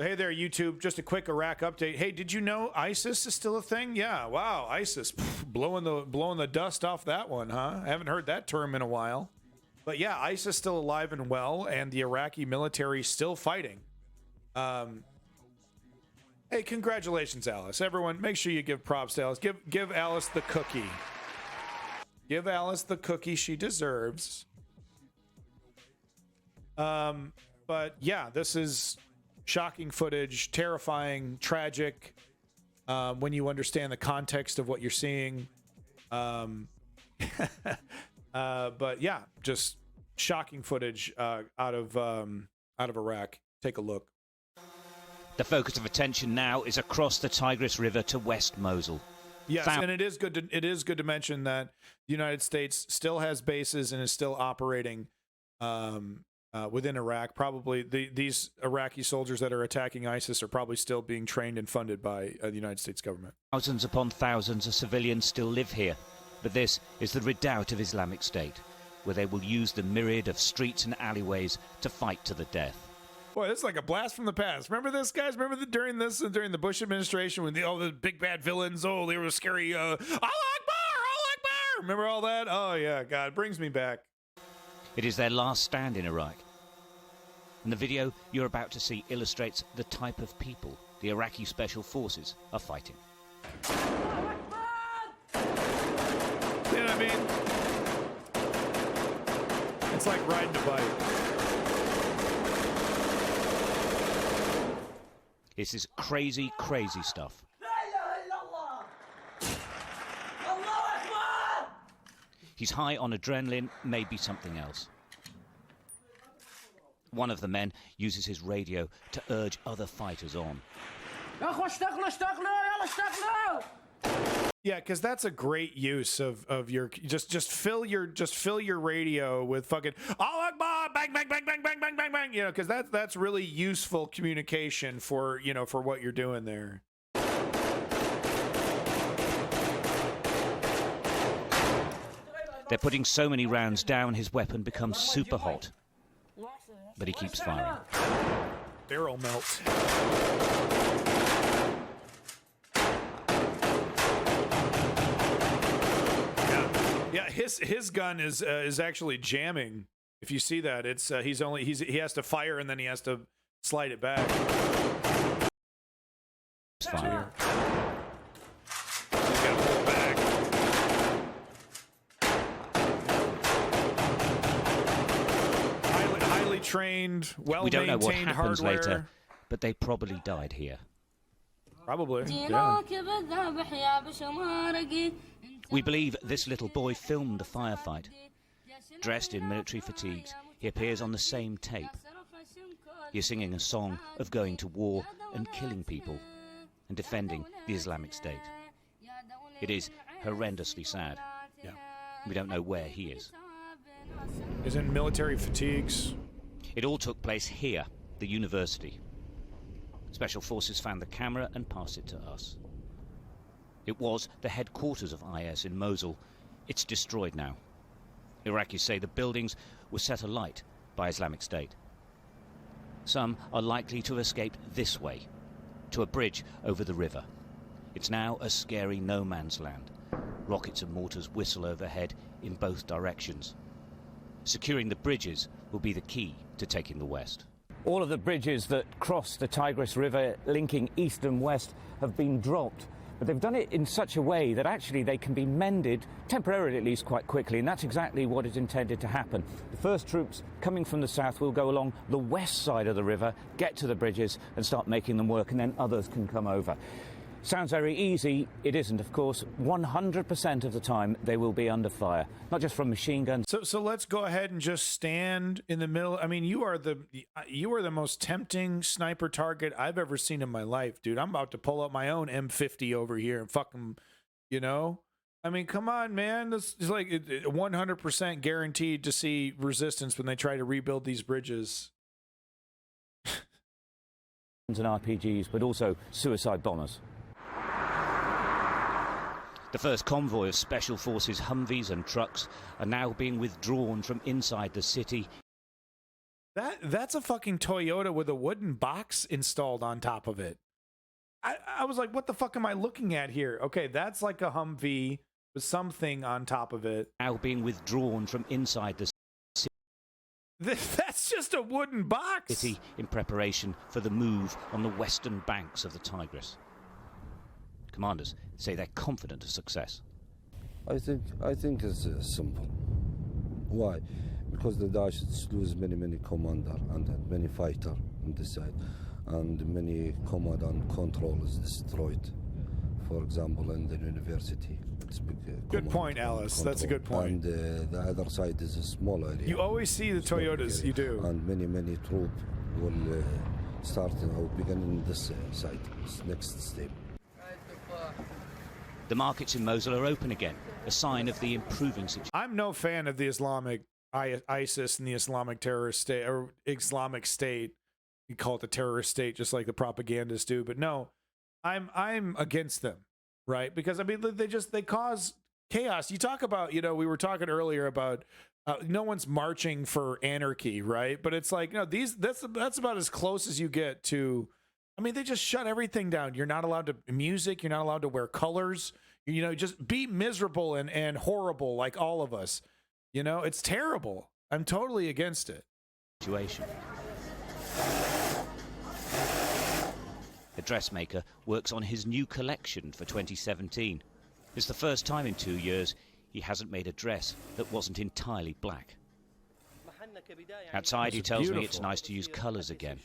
Hey there, YouTube. Just a quick Iraq update. Hey, did you know ISIS is still a thing? Yeah, wow, ISIS. Blowing the dust off that one, huh? I haven't heard that term in a while. But yeah, ISIS still alive and well, and the Iraqi military still fighting. Hey, congratulations, Alice. Everyone, make sure you give props to Alice. Give Alice the cookie. Give Alice the cookie she deserves. But yeah, this is shocking footage, terrifying, tragic, when you understand the context of what you're seeing. But yeah, just shocking footage out of Iraq. Take a look. The focus of attention now is across the Tigris River to West Mosul. Yes, and it is good to mention that the United States still has bases and is still operating within Iraq. Probably these Iraqi soldiers that are attacking ISIS are probably still being trained and funded by the United States government. Thousands upon thousands of civilians still live here, but this is the redoubt of Islamic State, where they will use the myriad of streets and alleyways to fight to the death. Boy, this is like a blast from the past. Remember this, guys? Remember during the Bush administration when all the big bad villains, they were scary. Allah Akbar! Allah Akbar! Remember all that? Oh yeah, God, it brings me back. It is their last stand in Iraq. And the video you're about to see illustrates the type of people the Iraqi Special Forces are fighting. You know what I mean? It's like riding a bike. This is crazy, crazy stuff. He's high on adrenaline, maybe something else. One of the men uses his radio to urge other fighters on. Yeah, because that's a great use of your just fill your radio with fucking Allah Akbar, bang bang bang bang bang bang bang bang. You know, because that's really useful communication for for what you're doing there. They're putting so many rounds down, his weapon becomes super hot. But he keeps firing. Barrel melt. Yeah, his gun is actually jamming. If you see that, it's he has to fire and then he has to slide it back. It's fire. He's got to pull back. Highly trained, well-maintained hardware. We don't know what happens later, but they probably died here. Probably. Yeah. We believe this little boy filmed the firefight. Dressed in military fatigues, he appears on the same tape. He's singing a song of going to war and killing people and defending the Islamic State. It is horrendously sad. Yeah. We don't know where he is. He's in military fatigues. It all took place here, the university. Special Forces found the camera and passed it to us. It was the headquarters of IS in Mosul. It's destroyed now. Iraqis say the buildings were set alight by Islamic State. Some are likely to have escaped this way, to a bridge over the river. It's now a scary no man's land. Rockets and mortars whistle overhead in both directions. Securing the bridges will be the key to taking the West. All of the bridges that cross the Tigris River linking east and west have been dropped. But they've done it in such a way that actually they can be mended, temporarily at least, quite quickly, and that's exactly what is intended to happen. The first troops coming from the south will go along the west side of the river, get to the bridges and start making them work, and then others can come over. Sounds very easy. It isn't, of course. 100% of the time they will be under fire, not just from machine guns. So let's go ahead and just stand in the middle. I mean, you are the most tempting sniper target I've ever seen in my life, dude. I'm about to pull up my own M50 over here and fucking, I mean, come on, man. This is like 100% guaranteed to see resistance when they try to rebuild these bridges. And RPGs, but also suicide bombers. The first convoy of Special Forces Humvees and trucks are now being withdrawn from inside the city That's a fucking Toyota with a wooden box installed on top of it. I was like, what the fuck am I looking at here? Okay, that's like a Humvee with something on top of it. Now being withdrawn from inside the That's just a wooden box. city in preparation for the move on the western banks of the Tigris. Commanders say they're confident of success. I think it's simple. Why? Because the Daesh lose many commander and many fighter on this side, and many command and control is destroyed. For example, in the university, it's big. Good point, Alice. That's a good point. And the other side is a small area. You always see the Small Toyotas. area. You do. And many troops will start or begin in this side, this next step. The markets in Mosul are open again, a sign of the improving situation. I'm no fan of the Islamic ISIS and the Islamic terrorist state or Islamic State. You call it the terrorist state, just like the propagandists do. But no, I'm against them, right? Because I mean, they cause chaos. You talk about, we were talking earlier about no one's marching for anarchy, right? But it's like, that's about as close as you get to. I mean, they just shut everything down. You're not allowed to music. You're not allowed to wear colors. Just be miserable and horrible like all of us. It's terrible. I'm totally against it. A dressmaker works on his new collection for 2017. It's the first time in 2 years he hasn't made a dress that wasn't entirely black. Outside, he tells me it's nice to use colors again.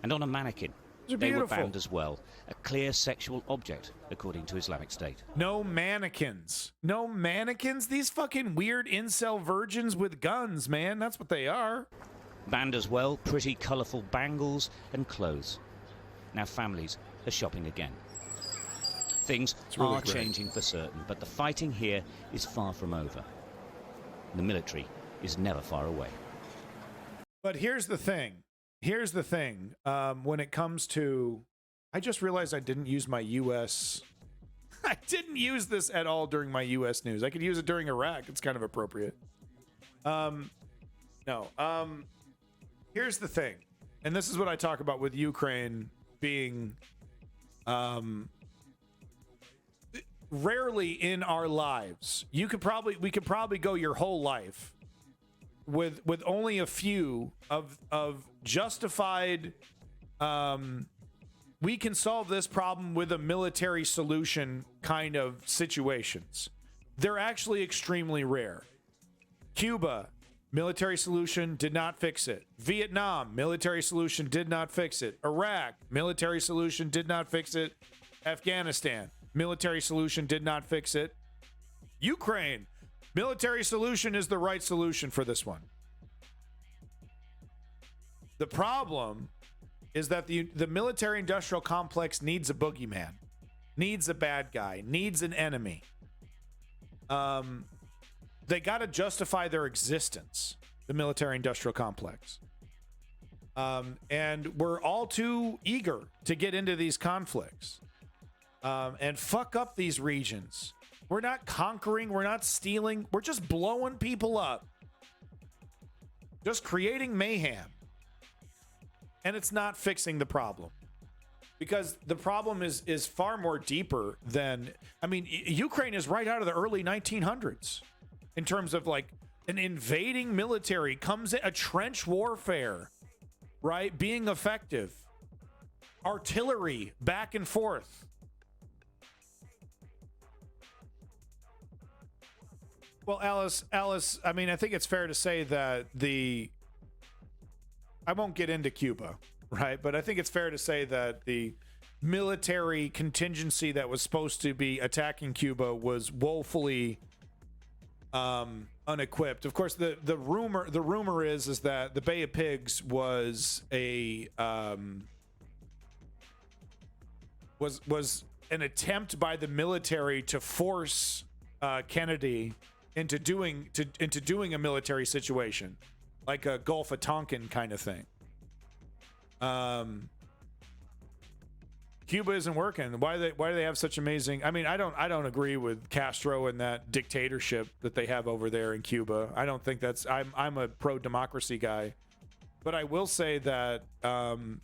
And on a mannequin, they were banned as well. A clear sexual object, according to Islamic State. No mannequins. No mannequins? These fucking weird incel virgins with guns, man. That's what they are. Banned as well, pretty colourful bangles and clothes. Now families are shopping again. Things are changing for certain, but the fighting here is far from over. The military is never far away. But here's the thing. When it comes to, I just realized I didn't use my U.S. I didn't use this at all during my U.S. news. I could use it during Iraq. It's kind of appropriate. Here's the thing, and this is what I talk about with Ukraine being rarely in our lives. We could probably go your whole life with only a few of justified we can solve this problem with a military solution kind of situations. They're actually extremely rare. Cuba, military solution, did not fix it. Vietnam, military solution, did not fix it. Iraq, military solution, did not fix it. Afghanistan, military solution, did not fix it. Ukraine, military solution is the right solution for this one. The problem is that the military industrial complex needs a boogeyman, needs a bad guy, needs an enemy. They got to justify their existence, the military industrial complex. And we're all too eager to get into these conflicts and fuck up these regions. We're not conquering. We're not stealing. We're just blowing people up. Just creating mayhem. And it's not fixing the problem. Because the problem is far more deeper than... I mean, Ukraine is right out of the early 1900s. In terms of like an invading military comes in, a trench warfare, right? Being effective. Artillery back and forth. Well, Alice, I mean, I think it's fair to say that I won't get into Cuba, right? But I think it's fair to say that the military contingency that was supposed to be attacking Cuba was woefully unequipped. Of course, the rumor is that the Bay of Pigs was was an attempt by the military to force Kennedy into doing a military situation, like a Gulf of Tonkin kind of thing. Cuba isn't working. Why do they have such amazing? I mean, I don't agree with Castro and that dictatorship that they have over there in Cuba. I don't think that's. I'm a pro-democracy guy. But I will say that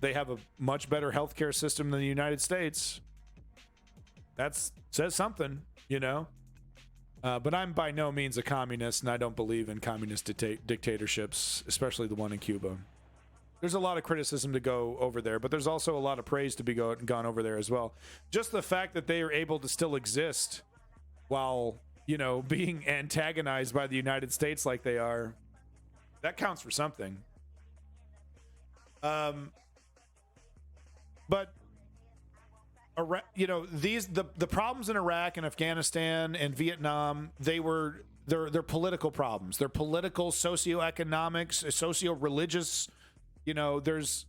they have a much better healthcare system than the United States. That says something, you know. But I'm by no means a communist, and I don't believe in communist dictatorships, especially the one in Cuba. There's a lot of criticism to go over there, but there's also a lot of praise to be gone over there as well. Just the fact that they are able to still exist while, you know, being antagonized by the United States like they are, that counts for something. But you know, the problems in Iraq and Afghanistan and Vietnam, they're political problems. They're political, socioeconomics, socio-religious. You know, there's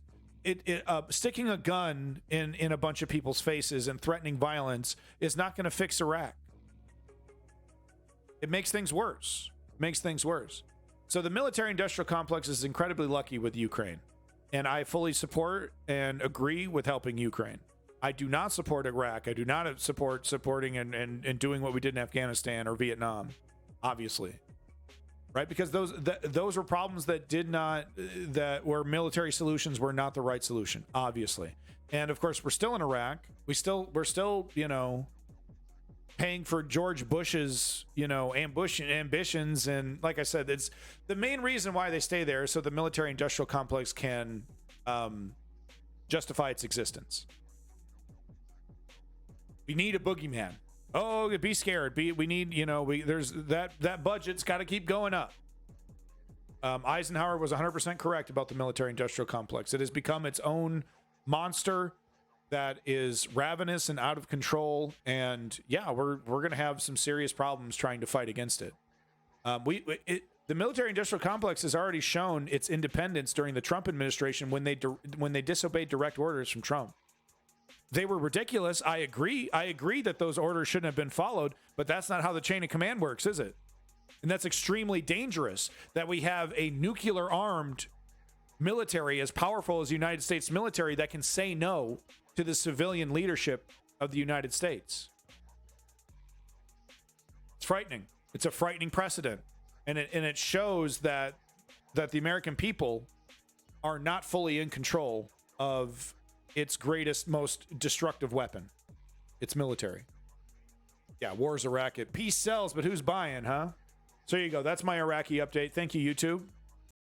sticking a gun in a bunch of people's faces and threatening violence is not going to fix Iraq. It makes things worse. So the military-industrial complex is incredibly lucky with Ukraine, and I fully support and agree with helping Ukraine. I do not support Iraq. I do not support supporting and doing what we did in Afghanistan or Vietnam, obviously, right? Because those were problems that where military solutions were not the right solution, obviously. And of course, we're still in Iraq. We're still, you know, paying for George Bush's, you know, ambitions. And like I said, it's the main reason why they stay there, so the military-industrial complex can justify its existence. We need a boogeyman. Oh, be scared. We need, you know, there's that budget's got to keep going up. Eisenhower was 100% correct about the military-industrial complex. It has become its own monster that is ravenous and out of control. And yeah, we're going to have some serious problems trying to fight against it. The military-industrial complex has already shown its independence during the Trump administration when they disobeyed direct orders from Trump. They were ridiculous. I agree that those orders shouldn't have been followed, but that's not how the chain of command works, is it? And that's extremely dangerous that we have a nuclear armed military as powerful as the United States military that can say no to the civilian leadership of the United States. It's frightening. It's a frightening precedent. And it shows that the American people are not fully in control of its greatest, most destructive weapon. It's military. Yeah, war's a racket. Peace sells, but who's buying, huh? So there you go. That's my Iraqi update. Thank you, YouTube.